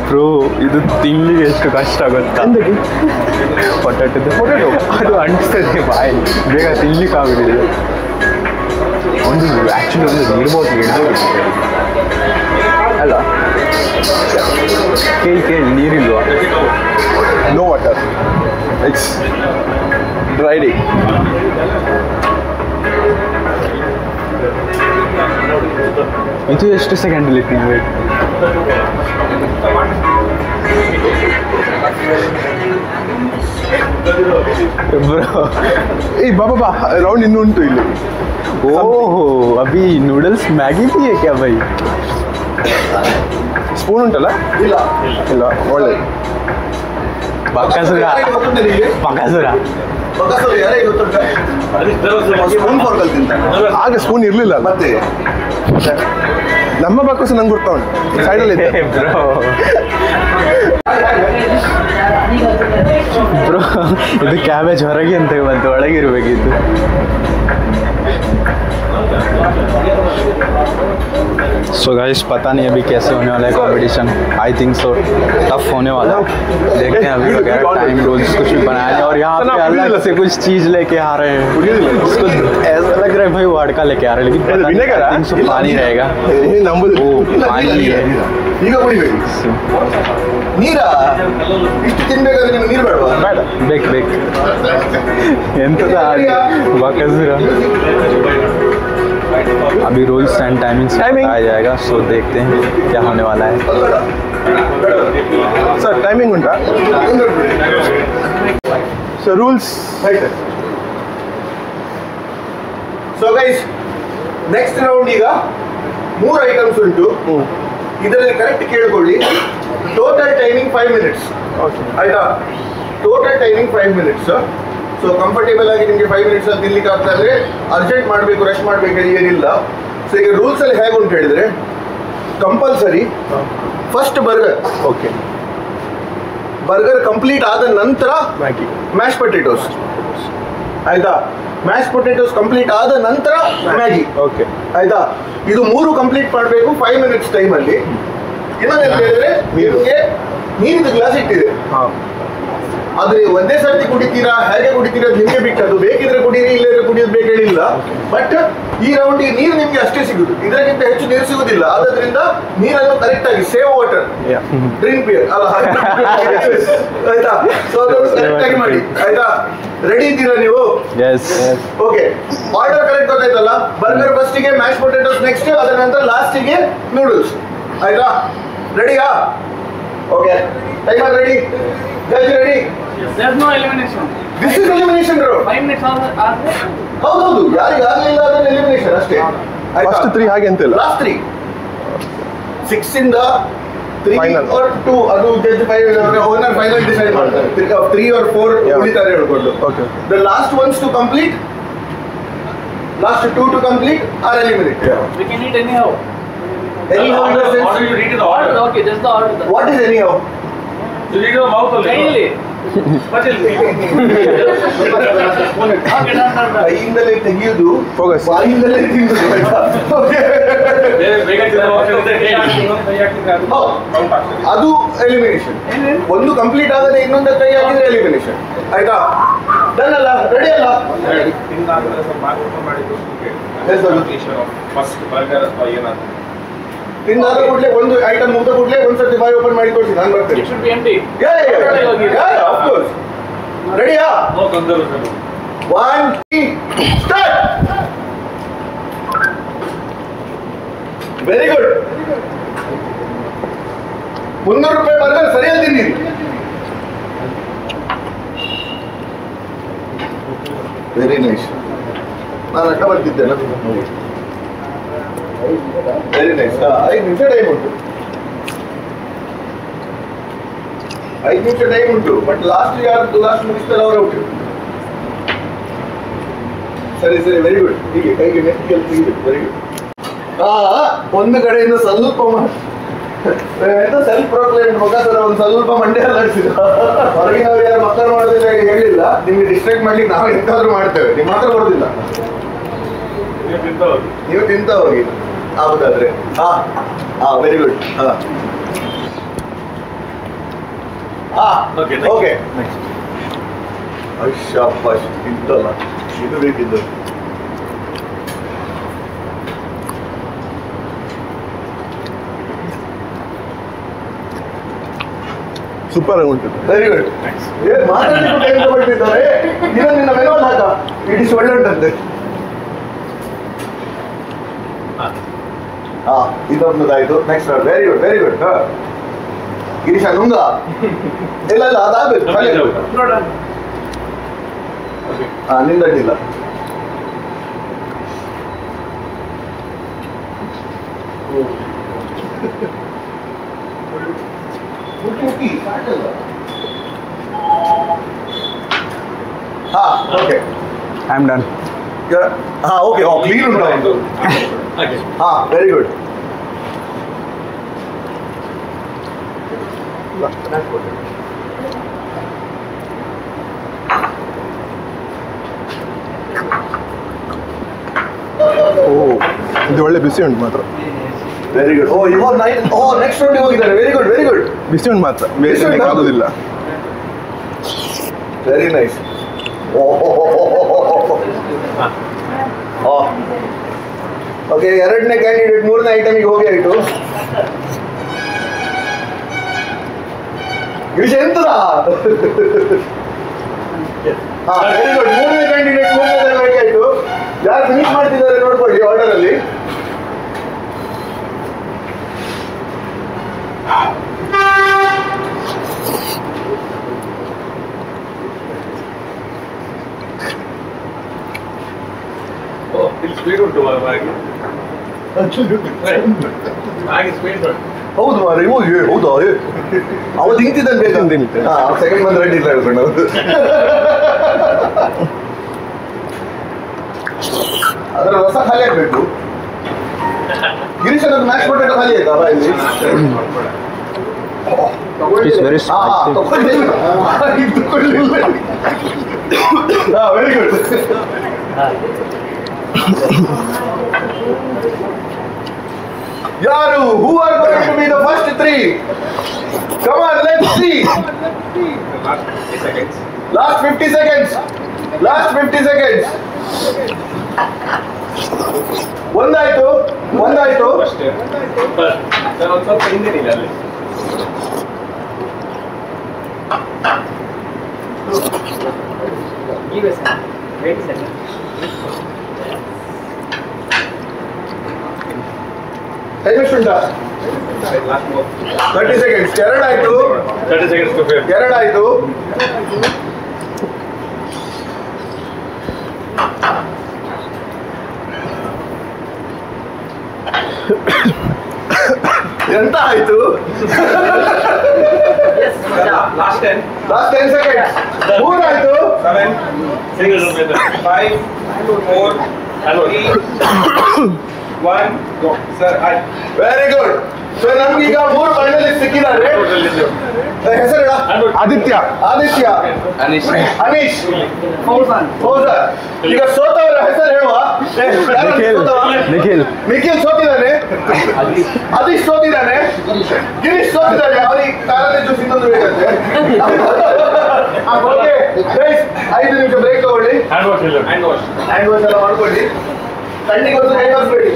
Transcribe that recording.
Bro ಇದು ತಿಂಗಳಿಗೆ ಎಷ್ಟು ಕಷ್ಟ ಆಗುತ್ತಾ? ಪೊಟ್ಯಾಟೊ ಅದು ಅಂಟಿಸ್ತದೆ ಬಾಯಿ, ಬೇಗ ತಿನ್ಲಿಕ್ಕೆ ಆಗುದಿಲ್ಲ. ಒಂದು ಆ್ಯಕ್ಚುಲಿ ಒಂದು ನೀರು ಬಾಟ್ಲ್ ಅಲ್ಲ, ಕೇಳಿ ನೀರಿಲ್ವಾ? No water, it's dried. ಇದು ಎಷ್ಟು ಸೆಕೆಂಡಲ್ಲಿ ನೀವು ವೇಟ್? ಬ್ರೋ ಏಯ್ ಬಾಬಾ ರೌಂಡ್ ಇನ್ನೂ ಉಂಟು ಇಲ್ಲಿ. ಓಹೋ ಅಭಿ ನೂಡಲ್ಸ್ ಮ್ಯಾಗಿ भी है क्या भाई? ಸ್ಪೂನ್ ಉಂಟಲ್ಲ? ಇಲ್ಲ ಒಳ್ಳೆ ಬಕಾಸುರ. ಆಗ ಸ್ಪೂನ್ ಇರ್ಲಿಲ್ಲ ಮತ್ತೆ. ನಮ್ಮ ಬಕ್ಕಸು ನಂಗೆ ಗೊತ್ತಾ ಉಂಟು, ಸೈಡಲ್ಲಿ ಬ್ರೋ ಬ್ರೋ ಇದು ಕ್ಯಾಬೇಜ್ ಹೊರಗೆ ಅಂತ ಬಂತು, ಒಳಗಿರ್ಬೇಕಿತ್ತು. सो गाइस पता नहीं अभी कैसे होने वाला है competition. I think so tough होने वाला है. देखते हैं अभी वगैरह टाइम रोज कुछ भी बनाने, और यहाँ पे अलग से कुछ चीज़ लेके आ रहे हैं. इसको ऐसा लग रहा है भाई वाडका लेके आ रहे हैं, लेकिन पता नहीं आई थिंक सो पानी रहेगा. ओ पानी है. ನೀರಾ ಇಷ್ಟು ತಿನ್ಬೇಕಾದ್ರೆ ನಿಮ್ಗೆ ನೀರು ಬೇಡವಾ? ಬೇಕು ಎಂತದ ಬಕಸುರ. अभी रूल्स एंड टाइमिंग्स आ जाएगा, सो देखते हैं क्या होने वाला है. सर टाइमिंग उंटा? So rules. So guys next round ಈಗ 3 ಐಟಮ್ಸ್ ಉಂಟು. ಇದರಲ್ಲಿ ಕರೆಕ್ಟ್ ಕೇಳ್ಕೊಳ್ಳಿ. Total timing 5 minutes. ಆಯ್ತಾ? Total timing 5 minutes. So comfortable ಆಗಿ ನಿಮಗೆ 5 minutes ಅಲ್ಲಿ ತಿನ್ಲಿಕ್ಕೆ ಆಗ್ತಾ ಇದ್ರೆ ಅರ್ಜೆಂಟ್ ಮಾಡಬೇಕು, ರಶ್ ಮಾಡಬೇಕು ಏನಿಲ್ಲ. ಸೊ ಈಗ ರೂಲ್ಸ್ ಅಲ್ಲಿ ಹೇಗೆ ಅಂತ ಹೇಳಿದ್ರೆ, compulsory first burger. Okay, burger complete ಆದ ನಂತರ ಮ್ಯಾಶ್ ಪೊಟೆಟೋಸ್. ಆಯ್ತಾ? ಮ್ಯಾಶ್ ಪೊಟೆಟೋಸ್ ಕಂಪ್ಲೀಟ್ ಆದ ನಂತರ ಮ್ಯಾಗಿ. ಓಕೆ ಆಯ್ತಾ? ಇದು 3 ಕಂಪ್ಲೀಟ್ ಮಾಡಬೇಕು 5 minutes ಟೈಮಲ್ಲಿ. ಇನ್ನೊಂದು ಹೇಳಿದ್ರೆ ನಿಮಗೆ ನೀರಿನ ಗ್ಲಾಸ್ ಇಟ್ಟಿದೆ, ಆದ್ರೆ ಒಂದೇ ಸರ್ತಿ ಕುಡಿತೀರಾ ಹೇಗೆ ಕುಡಿತೀರಾ ನಿಮಗೆ ಬಿಟ್ಟದ್ದು. ಬೇಕಿದ್ರೆ ಕುಡೀರಿ, ಇಲ್ಲದ್ರೆ ಕುಡಿಯೋದು ಬೇಕಾಗಿಲ್ಲ. ಬಟ್ ಈ ರೌಂಡಿಗೆ ನೀರು ನಿಮ್ಗೆ ಅಷ್ಟೇ ಸಿಗುದು, ಇದಕ್ಕಿಂತ ಹೆಚ್ಚು ನೀರು ಸಿಗುದಿಲ್ಲ. ಆದ್ರಿಂದ ನೀರನ್ನು ಕರೆಕ್ಟ್ ಆಗಿ ಸೇವ್ ವಾಟರ್, ಡ್ರಿಂಕ್ ಬಿಯರ್ ಅಲ್ಲ ಆಯ್ತಾ? ಸೊ ಅದನ್ನು ಕರೆಕ್ಟ್ ಆಗಿ ಮಾಡಿ. ಆಯ್ತಾ? ರೆಡಿ ಇದ್ದೀರಾ ನೀವು? ಓಕೆ, ಆರ್ಡರ್ ಕರೆಕ್ಟ್ ಗೊತ್ತಾಯ್ತಲ್ಲ? ಬರ್ಗರ್ ಫಸ್ಟಿಗೆ, ಮ್ಯಾಶ್ ಪೊಟೆಟೋಸ್ ನೆಕ್ಸ್ಟ್, ಅದರ ನಂತರ ಲಾಸ್ಟಿಗೆ ನೂಡಲ್ಸ್. ಆಯ್ತಾ? ರೆಡಿಯಾ? Okay, timer ready, judge ready. There's no elimination. This is elimination, bro. 5 minutes ಆದ್ರೆ ಹೌದು, ಯಾರಿಗೆ ಆಗಲಿಲ್ಲ ಅದನ್ನ ಎಲಿಮಿನೇಷನ್ ಅಷ್ಟೇ. ಫಸ್ಟ್ 3 ಹಾಗೆ ಅಂತಿಲ್ಲ, ಲಾಸ್ಟ್ 3 6 ಇಂದ 3 or 2 ಅದು ಜಡ್ಜ್ ಓನರ್ ಫೈನಲ್ ಡಿಸೈಡ್ ಮಾಡ್ತಾರೆ. 3 or 4 ಉಳಿತಾರೆ ಹೇಳ್ಕೊಂಡು. Okay, the last ones to complete, last 2 to complete are eliminated. we can eat anyhow. Anyhow in the sense, order you read the order. Okay, just the order. what is anyhow? You read your mouth only. ಕೈಯಿಂದಲೇ ತೆಗೆಯುವುದು, ಬಾಯಿಂದಲೇ ತಿನ್ನುವುದು. ಅದು elimination. ಒಂದು complete ಆದರೆ ಇನ್ನೊಂದು ಕೈ ಹಾಕಿದ್ರೆ elimination. ಆಯ್ತಾ? ಡನ್ ಅಲ್ಲ? ರೆಡಿ ಅಲ್ಲ? ತಿಂದಾದ ಕೂಡಲೇ ಒಂದು ಐಟಮ್ ಮುಗ್ದ ಕೂಡಲೇ ಒಂದ್ಸತಿ ಬಾಯಿ ಓಪನ್ ಮಾಡಿ ತೋರಿಸಿ, ನಾನು ಬರ್ತೇನೆ. It should be empty. Yeah, of course. ರೆಡಿಯಾ? 1 2 start. Very good. 300 ರೂಪಾಯಿ ಬರ್ಗರ್ ಸರಿಯಾಗಿ ತಿನ್ನಿರಿ. Very nice. ನಾನು ಅಡ್ಡ ಬರ್ತಿದ್ದೇನೆ. Very nice. 5 ನಿಮಿಷ ಟೈಮ್ ಉಂಟು, 5 ನಿಮಿಷ ಟೈಮ್ ಉಂಟು. ಬಟ್ ಲಾಸ್ಟ್ ಯಾರು ಲಾಸ್ಟ್ ಮುಗಿಸ್ತಾರೆ ಅವರ ಔಟ್. ಸರಿ, ವೆರಿ ಗುಡ್. ಹೀಗೆ ಕೈಗೆ ನೆಕ್ಕಿಯಲ್ಲಿ ತೆಗಿಬೇಕು. Very good. ಒಂದು ಕಡೆಯಿಂದ ಸ್ವಲ್ಪ ಸೆಲ್ಫ್ ಪ್ರೊಕ್ಲೇಮ್ ಮುಖಾಂತರ ಒಂದು ಸ್ವಲ್ಪ ಮಂಡ್ಯ ಅಲ್ಲಾಡಿಸಿದ. ಹೊರಗಿನವ್ರು ಯಾರು ಮಕ್ಕಳು ಮಾಡೋದಿಲ್ಲ ಹೇಳಿಲ್ಲ, ನಿಮ್ಗೆ ಡಿಸ್ಟ್ರಾಕ್ಟ್ ಮಾಡ್ಲಿಕ್ಕೆ ನಾವು ಎಂತಾದ್ರೂ ಮಾಡ್ತೇವೆ, ನಿಮ್ಮ ಮಾತ್ರ ಬರೋದಿಲ್ಲ. ನೀವು ತಿಂತ ಹೋಗಿ. ಆಗೋದಾದ್ರೆ ವೆರಿ ಗುಡ್ ಓಕೆ ಶಾಬಾಷ್ ಇಂತಲ್ಲ ಇದು ಬೇಕಿದ್ದು ಸೂಪರ್ ಆಗಿ ಉಂಟು. ವೆರಿ ಗುಡ್ ಮಾತಾಡಲಿಕ್ಕೆ ಟೈಮ್ ತಗೊಳ್ತಿದ್ದಾರೆ ಇದು ನಿನ್ನ ಮೆನುವಲ್ಲಿ ಹಾಕ ಇಡಿಸ್ ಒಳ್ಳೆ ಉಂಟಂತೆ ಇದೊಂದಾಯ್ತು next very good very good Girisha ನುಂಗ ಇಲ್ಲ ಇಲ್ಲ ಅದಾಗಬೇಕು ನಿಂದಡ್ಡಿಲ್ಲ okay I am done. Okay clean ಉಂಟು ವೆರಿ ಗುಡ್ ಇದು ಒಳ್ಳೆ ಬಿಸಿ ಉಂಟು ಮಾತ್ರ. ವೆರಿ ಗುಡ್ ಇವಾಗ ನೆಕ್ಸ್ಟ್ ರೌಂಡಿಗೆ ಹೋಗಿದ್ದಾರೆ ವೆರಿ ಗುಡ್ ವೆರಿ ಗುಡ್ ಬಿಸಿ ಉಂಟು ಮಾತ್ರ, ಬೇರೆ ಆಗೋದಿಲ್ಲ. ವೆರಿ ನೈಸ್ ಓಕೆ ಎರಡನೇ ಕ್ಯಾಂಡಿಡೇಟ್ ಮೂರನೇ ಐಟಮಿಗೆ ಹೋಗಿ ಆಯ್ತು ವಿಷಯ ಎಂತದ ವೆರಿ ಗುಡ್ ಮೂರನೇ ಕ್ಯಾಂಡಿಡೇಟ್ ಮೂರನೇ ಆಯ್ತು ಯಾರು ಫಿನಿಶ್ ಮಾಡ್ತಿದ್ದಾರೆ ನೋಡ್ಕೊಳ್ಳಿ ಆರ್ಡರ್ ಅಲ್ಲಿ ಸ್ಪೀಡ್ ಉಂಟು ಹಾಗೆ ಸ್ಪೀಡ್ ಉಂಟು. ಹೌದು ಮಾರ ಹೌದಾ ಅವತ್ತು ನಿಂತಿದ್ದಾನೆ ಬೇಕಂತ ಸೆಕೆಂಡ್ ಬಂದು ರೆಡಿ ಇಲ್ಲ ಹೇಳ್ಕೊಂಡು ಅದರ ರಸ ಖಾಲಿ ಆಗ್ಬೇಕು ಗಿರೀಶ್ ಅನ್ನೋದು ಮ್ಯಾಚ್ ಪೊಟೇಟೋ ಖಾಲಿ ಆಯ್ತಾ ಇಲ್ಲಿ It's very spicy. Very good ಯಾರು who are going to be the first three? Come on, let's see. Last 50 seconds. Last 50 seconds. ಒಂದಾಯ್ತು sir ಒಂದು ಸ್ವಲ್ಪ ಹಿಂದೆ ನಿಲ್ಲ ಅಲ್ಲಿ. Give us 20 seconds. ಟೈಮ್ ಎಷ್ಟು ಉಂಟಾ 30 seconds. ಎರಡಾಯ್ತು 30 seconds to fail. ಎರಡಾಯ್ತು ಎಂತ ಆಯ್ತು Last 10. Last 10 seconds. ಮೂರಾಯ್ತು 7. Single run. 5, 4, 3, 1. Go. Sir, very good so ನಮ್ಗೀಗ ಮೂರು ಫೈನಲಿಸ್ಟ್ ಸಿಕ್ಕಿದ್ದಾರೆ ಹೆಸರು ಆದಿತ್ಯ, ಅನೀಶ್ ಹೌದಾ ಈಗ ಸೋತವರ ಹೆಸರು ಹೇಳುವ ನಿಖಿಲ್ ಸೋತಿದ್ದಾನೆ ಅದೀಶ್ ಸೋತಿದ್ದಾನೆ ಗಿರೀಶ್ ಸೋತಿದ್ದಾನೆ ಅವ್ರಿಗೆ ತಾರದೆ ಜ್ಯೂಸ್ ಇನ್ನೊಂದು ಬೇಕಂತೆ ಓಕೆ ಗೈಸ್ 5 ನಿಮಿಷ ಬ್ರೇಕ್ ತಗೊಳ್ಳಿ hand wash. ಹ್ಯಾಂಡ್ ವಾಶ್ ಎಲ್ಲ ಮಾಡ್ಕೊಳ್ಳಿ ಕಣ್ಣಿಗೆ ಒಂದು ಕೈ ಹಾಕ್ಬೇಡಿ